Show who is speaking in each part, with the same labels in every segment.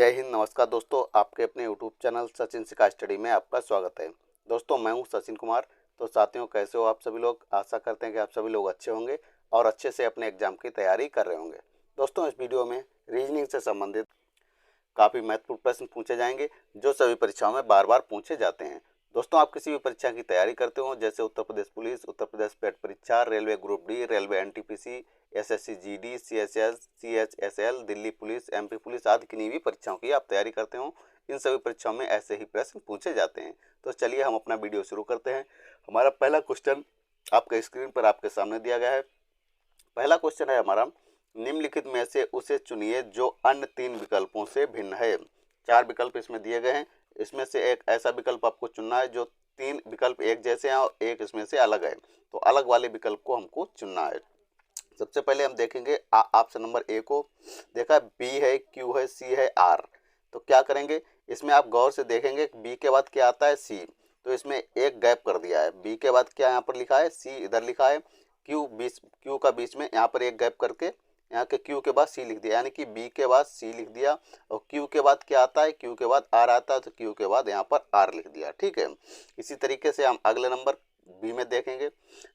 Speaker 1: जय हिंद। नमस्कार दोस्तों, आपके अपने यूट्यूब चैनल सचिन सिका स्टडी में आपका स्वागत है। दोस्तों मैं हूं सचिन कुमार। तो साथियों, कैसे हो आप सभी लोग? आशा करते हैं कि आप सभी लोग अच्छे होंगे और अच्छे से अपने एग्जाम की तैयारी कर रहे होंगे। दोस्तों इस वीडियो में रीजनिंग से संबंधित काफ़ी महत्वपूर्ण प्रश्न पूछे जाएंगे जो सभी परीक्षाओं में बार बार पूछे जाते हैं। दोस्तों आप किसी भी परीक्षा की तैयारी करते हो, जैसे उत्तर प्रदेश पुलिस, उत्तर प्रदेश पेट परीक्षा, railway group D, railway NTPC, SSC GD, CHS, CHSL, Delhi police, MP police आदि किन्हीं भी परीक्षाओं की आप तैयारी करते हो, इन सभी परीक्षाओं में ऐसे ही प्रश्न पूछे जाते हैं। तो चलिए हम अपना वीडियो शुरू करते हैं। हमारा पहला क्वेश्चन आपके स्क्रीन पर आपके सामने दिया गया है। पहला क्वेश्चन है हमारा, निम्नलिखित में से उसे चुनिए जो अन्य तीन विकल्पों से भिन्न है। चार विकल्प इसमें दिए गए हैं, इसमें से एक ऐसा विकल्प आपको चुनना है जो तीन विकल्प एक जैसे हैं और एक इसमें से अलग है। तो अलग वाले विकल्प को हमको चुनना है। सबसे पहले हम देखेंगे ऑप्शन नंबर ए को। देखा बी है, क्यू है, सी है, आर। तो क्या करेंगे, इसमें आप गौर से देखेंगे बी के बाद क्या आता है, सी। तो इसमें एक गैप कर दिया है। बी के बाद क्या यहाँ पर लिखा है, सी इधर लिखा है, क्यू का बीच में यहाँ पर एक गैप करके यहाँ के क्यू के बाद सी लिख दिया, यानी कि बी के बाद सी लिख दिया। और क्यू के बाद क्या आता है, क्यू के बाद आर आता है, तो क्यू के बाद यहाँ पर आर लिख दिया। ठीक है, इसी तरीके से हम अगले नंबर बी में देखेंगे।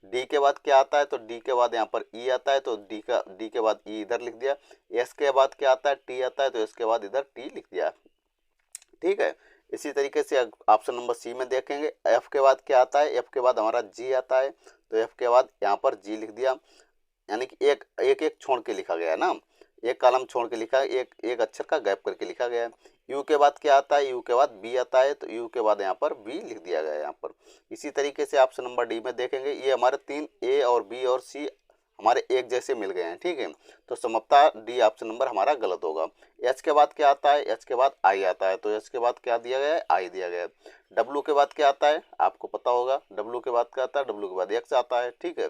Speaker 1: डी के बाद क्या आता है, तो डी के बाद यहाँ पर ई आता है, तो डी के बाद ई इधर लिख दिया। एस के बाद क्या आता है, टी आता है, तो इसके बाद इधर टी लिख दिया। ठीक है, इसी तरीके से ऑप्शन नंबर सी में देखेंगे। एफ के बाद क्या आता है, एफ के बाद हमारा जी आता है, तो एफ के बाद यहाँ पर जी लिख दिया, यानी कि एक एक एक छोड़ के लिखा गया है ना, एक कॉलम छोड़ के लिखा है, एक एक अक्षर का गैप करके लिखा गया है। यू के बाद क्या आता है, यू के बाद बी आता है, तो यू के बाद यहाँ पर बी लिख दिया गया है यहाँ पर। इसी तरीके से ऑप्शन नंबर डी में देखेंगे, ये हमारे तीन ए और बी और सी हमारे एक जैसे मिल गए हैं। ठीक है, तो समता डी ऑप्शन नंबर हमारा गलत होगा। एच के बाद क्या आता है, एच के बाद आई आता है, तो एच के बाद क्या दिया गया है, आई दिया गया है। डब्लू के बाद क्या आता है, आपको पता होगा, डब्लू के बाद क्या आता है, डब्लू के बाद एक्स आता है। ठीक है,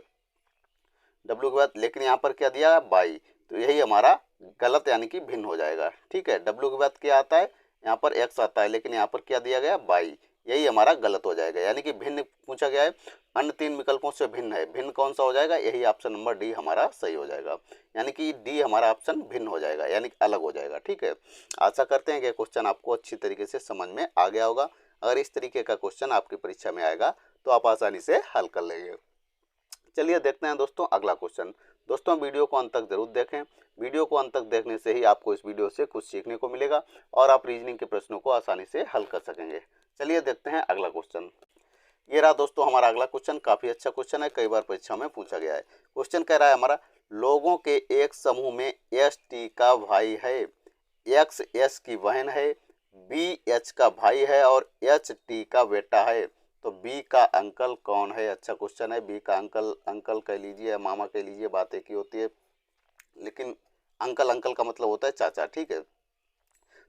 Speaker 1: डब्लू के बाद लेकिन यहाँ पर क्या दिया है, बाई, तो यही हमारा गलत यानी कि भिन्न हो जाएगा। ठीक है, डब्लू के बाद क्या आता है, यहाँ पर एक्स आता है, लेकिन यहाँ पर क्या दिया गया, बाई, यही हमारा गलत हो जाएगा। यानी कि भिन्न पूछा गया है, अन्य तीन विकल्पों से भिन्न है। भिन्न कौन सा हो जाएगा, यही ऑप्शन नंबर डी हमारा सही हो जाएगा। यानी कि डी हमारा ऑप्शन भिन्न हो जाएगा, यानी कि अलग हो जाएगा। ठीक है, आशा करते हैं कि क्वेश्चन आपको अच्छी तरीके से समझ में आ गया होगा। अगर इस तरीके का क्वेश्चन आपकी परीक्षा में आएगा तो आप आसानी से हल कर लेंगे। चलिए देखते हैं दोस्तों अगला क्वेश्चन। दोस्तों वीडियो को अंत तक जरूर देखें। वीडियो को अंत तक देखने से ही आपको इस वीडियो से कुछ सीखने को मिलेगा और आप रीजनिंग के प्रश्नों को आसानी से हल कर सकेंगे। चलिए देखते हैं अगला क्वेश्चन। ये रहा दोस्तों हमारा अगला क्वेश्चन। काफ़ी अच्छा क्वेश्चन है, कई बार परीक्षा में पूछा गया है। क्वेश्चन कह रहा है हमारा, लोगों के एक समूह में एस टी का भाई है, एक्स एस की बहन है, बी एच का भाई है और एच टी का बेटा है। तो बी का अंकल कौन है? अच्छा क्वेश्चन है। बी का अंकल, अंकल कह लीजिए या मामा कह लीजिए, बात एक ही होती है, लेकिन अंकल अंकल का मतलब होता है चाचा। ठीक है,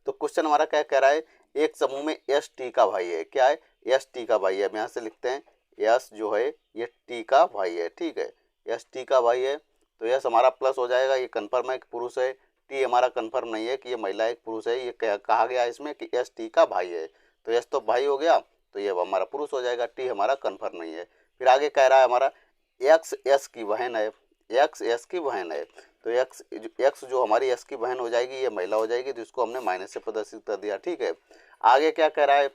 Speaker 1: तो क्वेश्चन हमारा क्या कह रहा है, एक समूह में एस टी का भाई है। क्या है, एस टी का भाई है। हम यहाँ से लिखते हैं एस जो है ये टी का भाई है। ठीक है, एस टी का भाई है, तो एस हमारा प्लस हो जाएगा, ये कन्फर्म है कि पुरुष है। टी हमारा कन्फर्म नहीं है कि ये महिला एक पुरुष है। ये कहा गया है इसमें कि एस टी का भाई है, तो एस तो भाई हो गया, तो ये हमारा पुरुष हो जाएगा। टी हमारा कन्फर्म नहीं है। फिर आगे कह रहा है हमारा एक्स एस की बहन है, एक्स एस की बहन है, तो एक्स जो हमारी एस की बहन हो जाएगी, ये महिला हो जाएगी, तो इसको हमने माइनस से प्रदर्शित कर दिया। ठीक है, आगे क्या कह रहा है,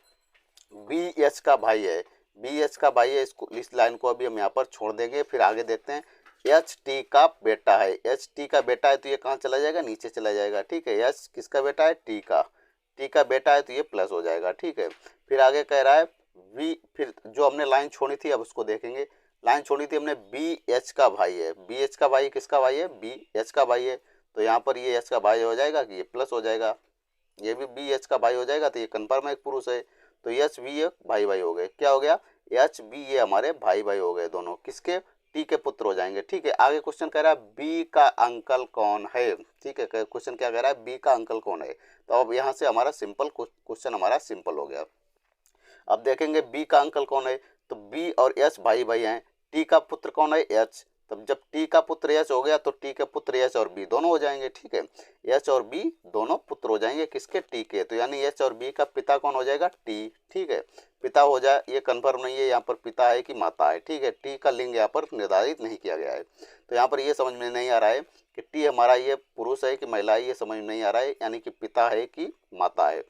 Speaker 1: बी एच का भाई है, बी एच का भाई है, इसको इस लाइन को अभी हम यहाँ पर छोड़ देंगे। फिर आगे देखते हैं, एच टी का बेटा है, एच टी का बेटा है, तो ये कहाँ चला जाएगा, नीचे चला जाएगा। ठीक है, एच किसका बेटा है, टी का, टी का बेटा है, तो ये प्लस हो जाएगा। ठीक है, फिर आगे कह रहा है बी, फिर जो हमने लाइन छोड़ी थी अब उसको देखेंगे। लाइन छोड़ी थी हमने, बी एच का भाई है, बी एच का भाई किसका भाई है, बी एच का भाई है, तो यहाँ पर ये एच का भाई हो जाएगा कि ये प्लस हो जाएगा, ये भी बी एच का भाई हो जाएगा, तो ये कन्फर्म है एक पुरुष है, तो एच बी ये भाई भाई हो गए। क्या हो गया, एच बी ये हमारे भाई भाई हो गए दोनों, किसके, टी के पुत्र हो जाएंगे। ठीक है, आगे क्वेश्चन कह रहा है बी का अंकल कौन है। ठीक है, क्वेश्चन क्या कह रहा है, बी का अंकल कौन है। तो अब यहाँ से हमारा सिंपल क्वेश्चन हमारा सिंपल हो गया। अब देखेंगे बी का अंकल कौन है, तो बी और एच भाई भाई हैं, टी का पुत्र कौन है, एच, तब जब टी का पुत्र यश हो गया तो टी के पुत्र यश और बी दोनों हो जाएंगे, ठीक है। यश और बी दोनों पुत्र हो जाएंगे किसके, टी के। तो यानी यश और बी का पिता कौन हो जाएगा, टी, ठीक है। पिता हो जाए, ये कंफर्म नहीं है यहाँ पर पिता है कि माता है, ठीक है। टी का लिंग यहाँ पर निर्धारित नहीं किया गया है। तो यहाँ पर ये समझ में नहीं आ रहा है कि टी हमारा ये पुरुष है कि महिला है, ये समझ में नहीं आ रहा है, यानी कि पिता है कि माता है।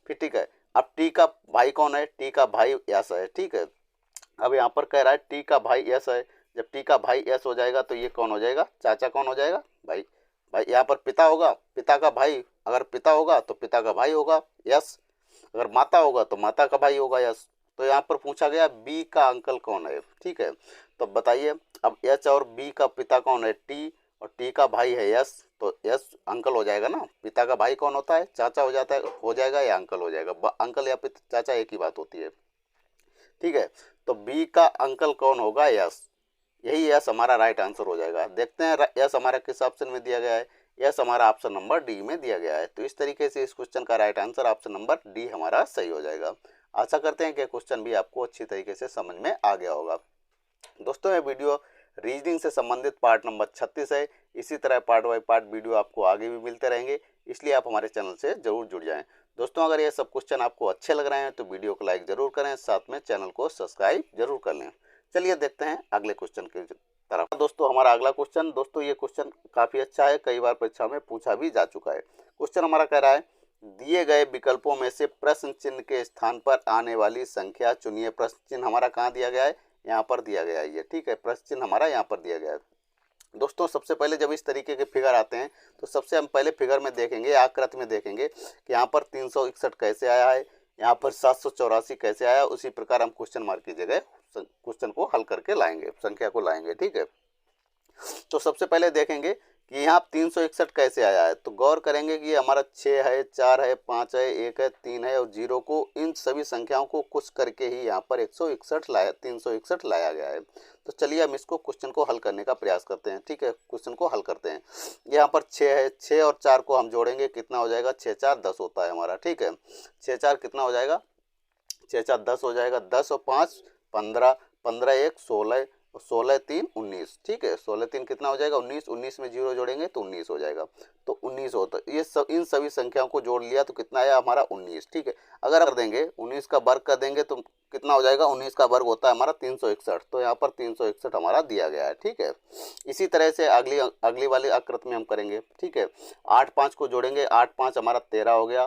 Speaker 1: फिर ठीक है, अब टी का भाई कौन है, टी का भाई यश है, ठीक है। अब यहाँ पर कह रहा है टी का भाई यश है। जब टी का भाई यश हो जाएगा तो ये कौन हो जाएगा, चाचा कौन हो जाएगा, भाई। भाई यहाँ पर पिता होगा, पिता का भाई, अगर पिता होगा तो पिता का भाई होगा यश, अगर माता होगा तो माता का भाई होगा यश। तो यहाँ पर पूछा गया बी का अंकल कौन है, ठीक है। तो बताइए, अब एच और बी का पिता कौन है, टी, और टी का भाई है यश, तो यश अंकल हो जाएगा ना। पिता का भाई कौन होता है, चाचा हो जाता है, हो जाएगा या अंकल हो जाएगा। अंकल या चाचा एक ही बात होती है, ठीक है। तो बी का अंकल कौन होगा, यश। यही यस हमारा राइट आंसर हो जाएगा। देखते हैं यस हमारा किस ऑप्शन में दिया गया है। यस हमारा ऑप्शन नंबर डी में दिया गया है। तो इस तरीके से इस क्वेश्चन का right answer option number D हमारा सही हो जाएगा। आशा करते हैं कि क्वेश्चन भी आपको अच्छी तरीके से समझ में आ गया होगा। दोस्तों ये वीडियो रीजनिंग से संबंधित पार्ट नंबर 36 है। इसी तरह पार्ट बाय पार्ट वीडियो आपको आगे भी मिलते रहेंगे, इसलिए आप हमारे चैनल से जरूर जुड़ जाएं। दोस्तों अगर ये सब क्वेश्चन आपको अच्छे लग रहे हैं तो वीडियो को लाइक जरूर करें, साथ में चैनल को सब्सक्राइब जरूर कर लें। चलिए देखते हैं अगले क्वेश्चन की तरफ। दोस्तों हमारा अगला क्वेश्चन, दोस्तों ये क्वेश्चन काफ़ी अच्छा है, कई बार परीक्षा में पूछा भी जा चुका है। क्वेश्चन हमारा कह रहा है दिए गए विकल्पों में से प्रश्न चिन्ह के स्थान पर आने वाली संख्या चुनिए। प्रश्न चिन्ह हमारा कहाँ दिया गया है, यहाँ पर दिया गया है ये, ठीक है। प्रश्न चिन्ह हमारा यहाँ पर दिया गया है। दोस्तों सबसे पहले जब इस तरीके के फिगर आते हैं तो सबसे हम पहले फिगर में देखेंगे, आकृति में देखेंगे कि यहाँ पर 361 कैसे आया है, यहाँ पर 784 कैसे आया। उसी प्रकार हम क्वेश्चन मार्क की जगह क्वेश्चन को हल करके लाएंगे, संख्या को लाएंगे, ठीक है। तो सबसे पहले देखेंगे कि यहाँ 361 कैसे आया है। तो गौर करेंगे कि हमारा 6 है, 4 है, 5 है, 1 है, 3 है और 0 को, इन सभी संख्याओं को कुछ करके ही यहाँ पर 161 लाया, 361 लाया गया है। तो चलिए हम इसको क्वेश्चन को हल करने का प्रयास करते हैं, ठीक है। क्वेश्चन को हल करते हैं। यहाँ पर 6 है, 6 और 4 को हम जोड़ेंगे, कितना हो जाएगा, 6 4 10 होता है हमारा, ठीक है। 6 4 कितना हो जाएगा, 6 4 10 हो जाएगा। 10 और 5 15, 15 1 16 और 16 3 19, ठीक है। 16 3 कितना हो जाएगा, 19, 19 में 0 जोड़ेंगे तो 19 हो जाएगा। तो 19 होता है। ये सब इन सभी संख्याओं को जोड़ लिया तो कितना आया हमारा 19, ठीक है। अगर कर देंगे 19 का वर्ग कर देंगे तो कितना हो जाएगा, 19 का वर्ग होता है हमारा 361। तो यहाँ पर 361 हमारा दिया गया है, ठीक है। इसी तरह से अगली वाली आकृति में हम करेंगे, ठीक है। 8 5 को जोड़ेंगे, 8 5 हमारा 13 हो गया।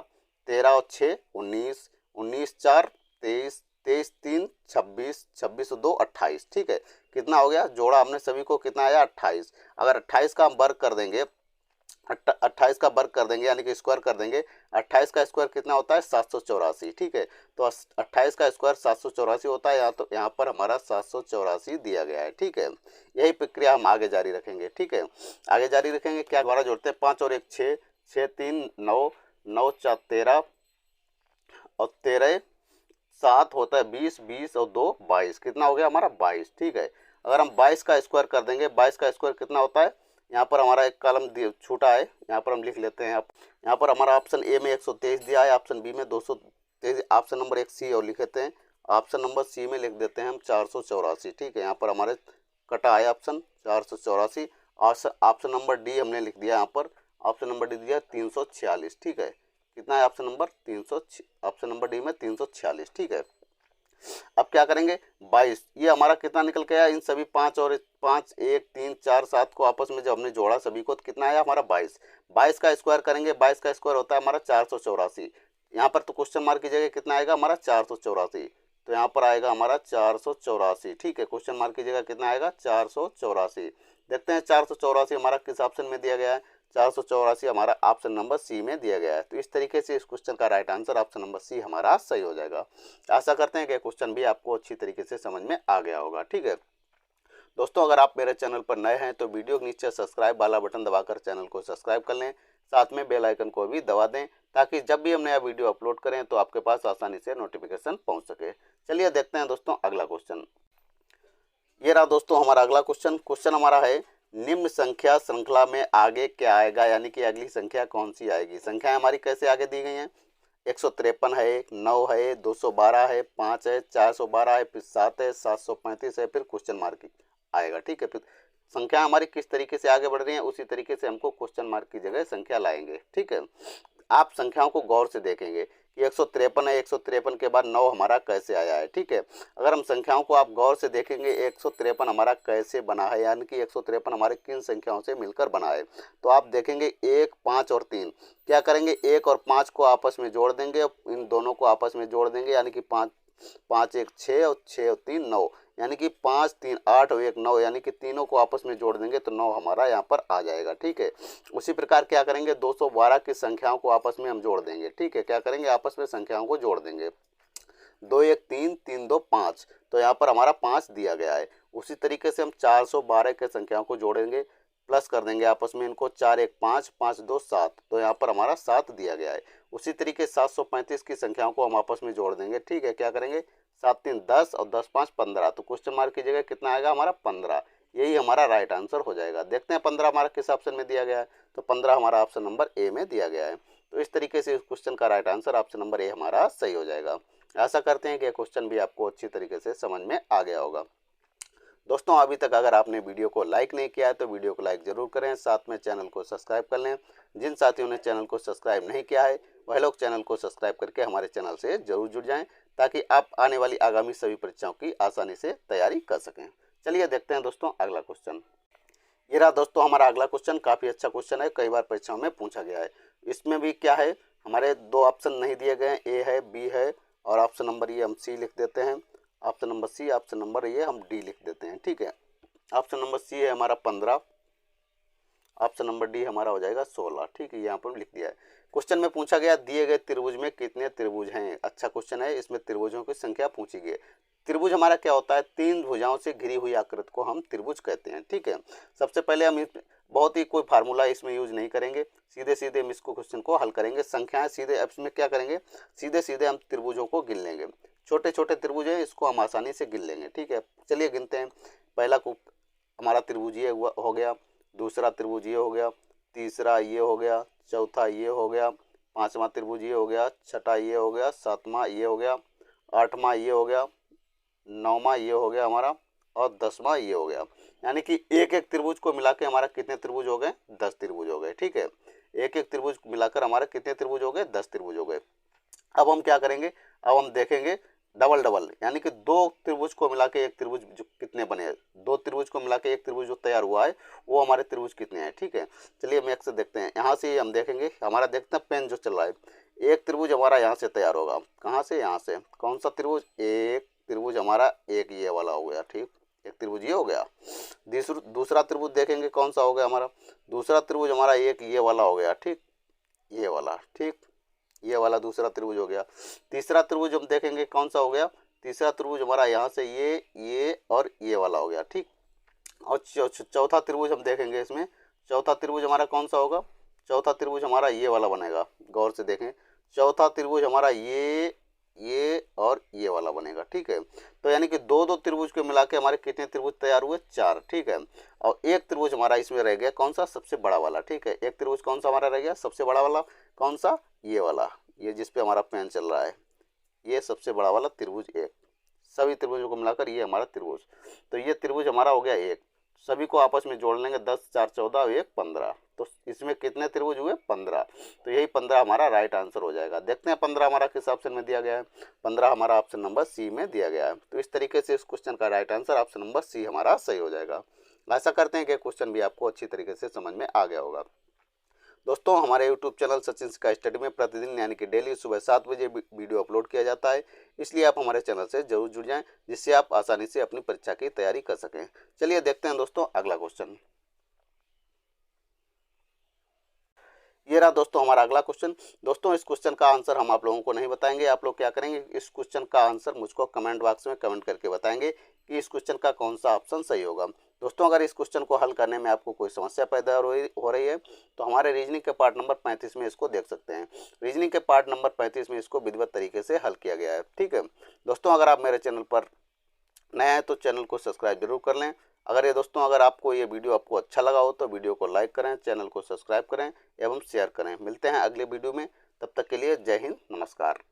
Speaker 1: 13 और 6 19, 19 4 23, 23 3 26, 26 2 28, ठीक है। कितना हो गया, जोड़ा हमने सभी को, कितना आया 28। अगर 28 का हम वर्ग कर देंगे, 28 का वर्ग कर देंगे यानी कि स्क्वायर कर देंगे, 28 का स्क्वायर कितना होता है 784, ठीक है। तो 28 का स्क्वायर 784 होता है। तो यहाँ पर हमारा 784 दिया गया है, ठीक है। यही प्रक्रिया हम आगे जारी रखेंगे, ठीक है। आगे जारी रखेंगे, क्या दोबारा जोड़ते हैं, 5 और 1 6, 6 3 9, 9 4 13 और 13 7 होता है 20, 20 और 2 22, कितना हो गया हमारा 22, ठीक है। अगर हम 22 का स्क्वायर कर देंगे, 22 का स्क्वायर कितना होता है, यहाँ पर हमारा एक कॉलम छूटा है, यहाँ पर हम लिख लेते हैं। यहाँ पर हमारा ऑप्शन ए में 123 दिया है, ऑप्शन बी में 223, ऑप्शन नंबर 1 सी और लिख देते हैं, ऑप्शन नंबर सी में लिख देते हैं हम 484, ठीक है। यहाँ पर हमारे कटा है ऑप्शन 484। ऑप्शन नंबर डी हमने लिख दिया, यहाँ पर ऑप्शन नंबर डी दिया 346, ठीक है। कितना है option number 300, option number D में 346, ठीक है। अब क्या करेंगे, 22, ये हमारा कितना निकल के आया, इन सभी 5 और 5 1 3 4 7 को आपस में जब हमने जोड़ा सभी को तो कितना आया हमारा 22। 22 का स्क्वायर करेंगे, 22 का स्क्वायर होता है हमारा 484। यहाँ पर तो क्वेश्चन मार्क की जगह कितना आएगा हमारा 484, तो यहाँ पर आएगा हमारा 484, ठीक है। क्वेश्चन मार्क की जगह कितना आएगा 484। देखते हैं 484 हमारा किस ऑप्शन में दिया गया है। 484 हमारा ऑप्शन नंबर सी में दिया गया है। तो इस तरीके से इस क्वेश्चन का right answer option number C हमारा सही हो जाएगा। आशा करते हैं कि क्वेश्चन भी आपको अच्छी तरीके से समझ में आ गया होगा, ठीक है। दोस्तों अगर आप मेरे चैनल पर नए हैं तो वीडियो के नीचे सब्सक्राइब वाला बटन दबाकर चैनल को सब्सक्राइब कर लें, साथ में बेल आइकन को भी दबा दें ताकि जब भी हम नया वीडियो अपलोड करें तो आपके पास आसानी से नोटिफिकेशन पहुंच सके। चलिए देखते हैं दोस्तों अगला क्वेश्चन। ये रहा दोस्तों हमारा अगला क्वेश्चन। क्वेश्चन हमारा है निम्न संख्या श्रृंखला में आगे क्या आएगा, यानी कि अगली संख्या कौन सी आएगी। संख्या हमारी कैसे आगे दी गई हैं, 153 है, 9 है, 212 है, 5 है, 412 है, फिर 7 है, 735 है, फिर क्वेश्चन मार्क आएगा, ठीक है। फिर संख्या हमारी किस तरीके से आगे बढ़ रही है उसी तरीके से हमको क्वेश्चन मार्क की जगह संख्या लाएंगे। ठीक है, आप संख्याओं को गौर से देखेंगे कि 153 है, 153 के बाद 9 हमारा कैसे आया है। ठीक है, अगर हम संख्याओं को आप गौर से देखेंगे 153 हमारा कैसे बना है, यानी कि 153 हमारे किन संख्याओं से मिलकर बना है, तो आप देखेंगे 1, 5 और 3। क्या करेंगे, 1 और 5 को आपस में जोड़ देंगे, इन दोनों को आपस में जोड़ देंगे, यानी कि 5 5 1 6 और 6 और 3 9, यानी कि 5 3 8 और 1 9, यानी कि तीनों को आपस में जोड़ देंगे तो 9 हमारा यहाँ पर आ जाएगा। ठीक है, उसी प्रकार क्या करेंगे, 212 की संख्याओं को आपस में हम जोड़ देंगे। ठीक है, क्या करेंगे, आपस में संख्याओं को जोड़ देंगे, 2 1 3 3 2 5, तो यहाँ पर हमारा 5 दिया गया है। उसी तरीके से हम 412 के संख्याओं को जोड़ेंगे, प्लस कर देंगे आपस में इनको, 4 1 5 5 2 7, तो यहाँ पर हमारा 7 दिया गया है। उसी तरीके 735 की संख्याओं को हम आपस में जोड़ देंगे। ठीक है, क्या करेंगे, 7 3 10 और 10 5 15, तो क्वेश्चन मार्क की जगह कितना आएगा हमारा 15, यही हमारा राइट आंसर हो जाएगा। देखते हैं 15 हमारा किस ऑप्शन में दिया गया है, तो 15 हमारा ऑप्शन नंबर ए में दिया गया है। तो इस तरीके से इस क्वेश्चन का right answer option number A हमारा सही हो जाएगा। आशा करते हैं कि यह क्वेश्चन भी आपको अच्छी तरीके से समझ में आ गया होगा। दोस्तों, अभी तक अगर आपने वीडियो को लाइक नहीं किया है तो वीडियो को लाइक जरूर करें, साथ में चैनल को सब्सक्राइब कर लें। जिन साथियों ने चैनल को सब्सक्राइब नहीं किया है वह लोग चैनल को सब्सक्राइब करके हमारे चैनल से जरूर जुड़ जाएं, ताकि आप आने वाली आगामी सभी परीक्षाओं की आसानी से तैयारी कर सकें। चलिए देखते हैं दोस्तों अगला क्वेश्चन। ये रहा दोस्तों हमारा अगला क्वेश्चन, काफ़ी अच्छा क्वेश्चन है, कई बार परीक्षाओं में पूछा गया है। इसमें भी क्या है, हमारे 2 ऑप्शन नहीं दिए गए हैं, ए है, बी है, और ऑप्शन नंबर ये हम सी लिख देते हैं, option number C, option number ये हम डी लिख देते हैं। ठीक है, ऑप्शन नंबर सी है हमारा 15, ऑप्शन नंबर डी हमारा हो जाएगा 16। ठीक है, यहाँ पर लिख दिया है। क्वेश्चन में पूछा गया दिए गए त्रिभुज में कितने त्रिभुज हैं। अच्छा क्वेश्चन है, इसमें त्रिभुजों की संख्या पूछी गई है। त्रिभुज हमारा क्या होता है, 3 भुजाओं से घिरी हुई आकृति को हम त्रिभुज कहते हैं। ठीक है, सबसे पहले हम बहुत ही कोई फार्मूला इसमें यूज नहीं करेंगे, सीधे सीधे हम इसको क्वेश्चन को हल करेंगे। संख्याएं सीधे इसमें क्या करेंगे, सीधे सीधे हम त्रिभुजों को गिन लेंगे। छोटे छोटे त्रिभुज हैं, इसको हम आसानी से गिन लेंगे। ठीक है, चलिए गिनते हैं। पहला को हमारा त्रिभुज ये हो गया, दूसरा त्रिभुज ये हो गया, तीसरा ये हो गया, चौथा ये हो गया, पांचवा त्रिभुज ये हो गया, छठा ये हो गया, सातवां ये हो गया, आठवां ये हो गया, नौवां ये हो गया हमारा, और 10वां ये हो गया। यानी कि एक एक त्रिभुज को मिला के हमारा कितने त्रिभुज हो गए, 10 त्रिभुज हो गए। ठीक है, एक एक त्रिभुज मिलाकर हमारे कितने त्रिभुज हो गए, 10 त्रिभुज हो गए। अब हम क्या करेंगे, अब हम देखेंगे डबल डबल, यानी कि 2 त्रिभुज को मिला के एक त्रिभुज जो कितने बने, 2 त्रिभुज को मिला के एक त्रिभुज जो तैयार हुआ है वो हमारे त्रिभुज कितने हैं। ठीक है, चलिए हम एक से देखते हैं, यहाँ से हम देखेंगे, हमारा देखते हैं पेन जो चल रहा है, एक त्रिभुज हमारा यहाँ से तैयार होगा, कहाँ से, यहाँ से। कौन सा त्रिभुज, एक त्रिभुज हमारा एक ये वाला हो गया। ठीक, एक त्रिभुज ये हो गया। दूसरा त्रिभुज देखेंगे कौन सा हो गया हमारा, दूसरा त्रिभुज हमारा एक ये वाला हो गया। ठीक, ये वाला, ठीक, ये वाला दूसरा त्रिभुज हो गया। तीसरा त्रिभुज हम देखेंगे कौन सा हो गया, तीसरा त्रिभुज हमारा यहाँ से ये और ये वाला हो गया। ठीक, और चौथा त्रिभुज हम देखेंगे, इसमें चौथा त्रिभुज हमारा कौन सा होगा, चौथा त्रिभुज हमारा ये वाला बनेगा। गौर से देखें, चौथा त्रिभुज हमारा ये और ये वाला बनेगा। ठीक है, तो यानी कि 2 त्रिभुज को मिला के हमारे कितने त्रिभुज तैयार हुए, 4। ठीक है, और एक त्रिभुज हमारा इसमें रह गया कौन सा, सबसे बड़ा वाला। ठीक है, एक त्रिभुज कौन सा हमारा रह गया, सबसे बड़ा वाला, कौन सा, ये वाला, ये जिस पे हमारा पेन चल रहा है, ये सबसे बड़ा वाला त्रिभुज एक। सभी त्रिभुजों को मिलाकर ये हमारा त्रिभुज, तो ये त्रिभुज हमारा हो गया एक। सभी को आपस में जोड़ लेंगे, 10 4 14 1 15, तो इसमें कितने त्रिभुज हुए, 15। तो यही 15 हमारा राइट आंसर हो जाएगा। देखते हैं 15 हमारा किस ऑप्शन में दिया गया है, 15 हमारा ऑप्शन नंबर सी में दिया गया है। तो इस तरीके से इस क्वेश्चन का right answer option number C हमारा सही हो जाएगा। आशा करते हैं कि क्वेश्चन भी आपको अच्छी तरीके से समझ में आ गया होगा। दोस्तों, हमारे YouTube चैनल सचिन सिक्का स्टडी में प्रतिदिन यानी कि डेली सुबह 7 बजे वीडियो अपलोड किया जाता है, इसलिए आप हमारे चैनल से जरूर जुड़ जाएं, जिससे आप आसानी से अपनी परीक्षा की तैयारी कर सकें। चलिए देखते हैं दोस्तों अगला क्वेश्चन। ये रहा दोस्तों हमारा अगला क्वेश्चन। दोस्तों, इस क्वेश्चन का आंसर हम आप लोगों को नहीं बताएंगे, आप लोग क्या करेंगे, इस क्वेश्चन का आंसर मुझको कमेंट बॉक्स में कमेंट करके बताएंगे कि इस क्वेश्चन का कौन सा ऑप्शन सही होगा। दोस्तों, अगर इस क्वेश्चन को हल करने में आपको कोई समस्या पैदा हो रही है तो हमारे रीजनिंग के पार्ट नंबर 35 में इसको देख सकते हैं। रीजनिंग के पार्ट नंबर 35 में इसको विधिवत तरीके से हल किया गया है। ठीक है दोस्तों, अगर आप मेरे चैनल पर नए हैं तो चैनल को सब्सक्राइब जरूर कर लें। अगर आपको ये वीडियो आपको अच्छा लगा हो तो वीडियो को लाइक करें, चैनल को सब्सक्राइब करें एवं शेयर करें। मिलते हैं अगले वीडियो में, तब तक के लिए जय हिंद, नमस्कार।